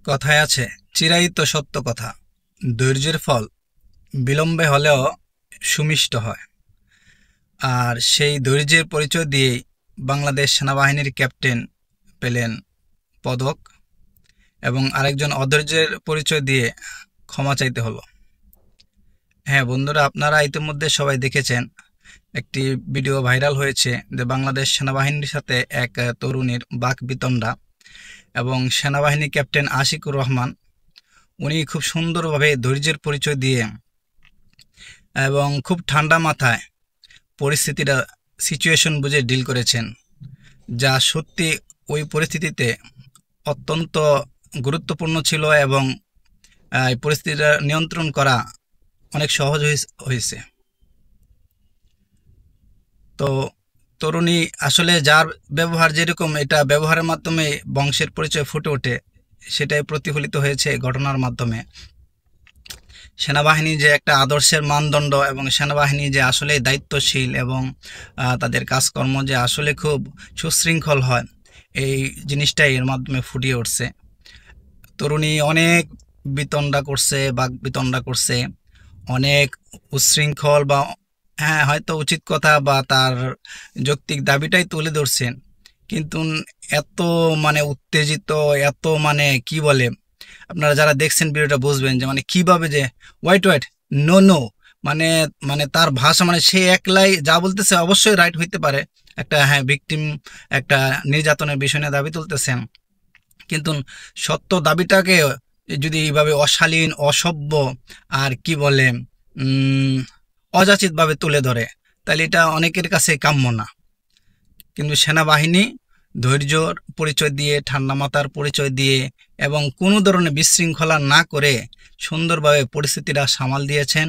কথায় আছে, চিরায়ত সত্য কথা, ধৈর্যের ফল বিলম্বে হলেও সুমিষ্ট হয়। আর সেই ধৈর্যের পরিচয় দিয়েই বাংলাদেশ সেনাবাহিনীর ক্যাপ্টেন পেলেন পদক, এবং আরেকজন অধৈর্যের পরিচয় দিয়ে ক্ষমা চাইতে হলো। হ্যাঁ বন্ধুরা, আপনারা ইতিমধ্যে সবাই দেখেছেন, একটি ভিডিও ভাইরাল হয়েছে যে বাংলাদেশ সেনাবাহিনীর সাথে এক তরুণীর বাকবিতণ্ডা, এবং সেনাবাহিনী ক্যাপ্টেন আশিকুর রহমান উনি খুব সুন্দরভাবে ধৈর্যের পরিচয় দিয়ে এবং খুব ঠান্ডা মাথায় পরিস্থিতিটা সিচুয়েশন বুঝে ডিল করেছেন, যা সত্যি ওই পরিস্থিতিতে অত্যন্ত গুরুত্বপূর্ণ ছিল, এবং এই পরিস্থিতিটা নিয়ন্ত্রণ করা অনেক সহজ হয়েছে। তো তরুণী আসলে যার ব্যবহার যেরকম, এটা ব্যবহারের মাধ্যমে বংশের পরিচয় ফুটে ওঠে, সেটাই প্রতিফলিত হয়েছে ঘটনার মাধ্যমে। সেনাবাহিনী যে একটা আদর্শের মানদণ্ড, এবং সেনাবাহিনী যে আসলে দায়িত্বশীল, এবং তাদের কাজকর্ম যে আসলে খুব সুশৃঙ্খল হয়, এই জিনিসটাই এর মাধ্যমে ফুটিয়ে উঠছে। তরুণী অনেক বাক বিতণ্ডা করছে, অনেক উচ্ছৃঙ্খল বা হ্যাঁ হয়তো উচিত কথা বা তার যৌক্তিক দাবিটাই তুলে ধরছেন, কিন্তু এত উত্তেজিত, এত কি বলে, আপনারা যারা দেখছেন ভিডিওটা বুঝবেন যে কিভাবে যে ওয়েট নো নো, মানে মানে তার ভাষা, সে একলাই যা বলতেছে অবশ্যই রাইট হইতে পারে, একটা ভিকটিম একটা নির্যাতনের বিষয় নিয়ে দাবি তুলতেছেন, কিন্তু সত্য দাবিটাকে যদি এইভাবে অশালীন, অসভ্য আর কি বলে অযাচিতভাবে তুলে ধরে, তাহলে এটা অনেকের কাছে কাম্য না। কিন্তু সেনাবাহিনী ধৈর্যর পরিচয় দিয়ে, ঠান্ডা মাথার পরিচয় দিয়ে, এবং কোনো ধরনের বিশৃঙ্খলা না করে সুন্দরভাবে পরিস্থিতিটা সামাল দিয়েছেন,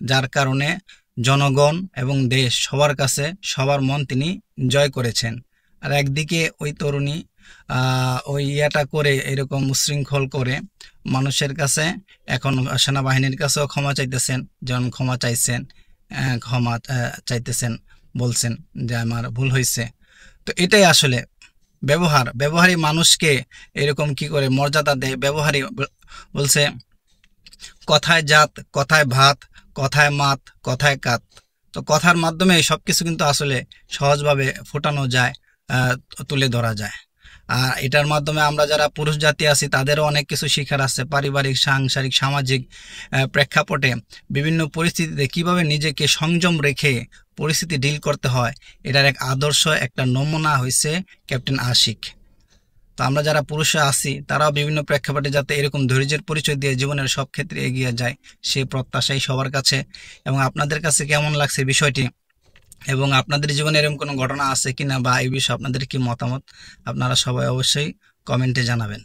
যার কারণে জনগণ এবং দেশ সবার কাছে সবার মন তিনি জয় করেছেন। আর একদিকে ওই তরুণী ওই ইয়াটা করে, এরকম উশৃঙ্খল করে মানুষের কাছে, এখন সেনাবাহিনীর কাছেও ক্ষমা চাইতেছেন, যেমন ক্ষমা চাইছেন, ক্ষমা চাইতেছেন, বলছেন যে আমার ভুল হয়েছে। তো এটাই আসলে ব্যবহারী মানুষকে এরকম কি করে মর্যাদা দেয়। ব্যবহারী বলছে, কথায় জাত, কথায় ভাত, কথায় মাত, কথায় কাত। তো কথার মাধ্যমে সব কিছু কিন্তু আসলে সহজভাবে ফোটানো যায়, তুলে ধরা যায়। আর এটার মাধ্যমে আমরা যারা পুরুষ জাতি আছি তাদেরও অনেক কিছু শিখার আছে, পারিবারিক, সাংসারিক, সামাজিক প্রেক্ষাপটে বিভিন্ন পরিস্থিতিতে কিভাবে নিজেকে সংযম রেখে পরিস্থিতি ডিল করতে হয়, এটার এক আদর্শ, একটা নমুনা হয়েছে ক্যাপ্টেন আশিক। তো আমরা যারা পুরুষরা আছি তারাও বিভিন্ন প্রেক্ষাপটে যাতে এরকম ধৈর্যের পরিচয় দিয়ে জীবনের সব ক্ষেত্রে এগিয়ে যায়, সেই প্রত্যাশাই সবার কাছে। এবং আপনাদের কাছে কেমন লাগছে বিষয়টি, এবং আপনাদের জীবনে এরকম কোনো ঘটনা আছে কিনা, বা এই বিষয়ে আপনাদের কি মতামত, আপনারা সবাই অবশ্যই কমেন্টে জানাবেন।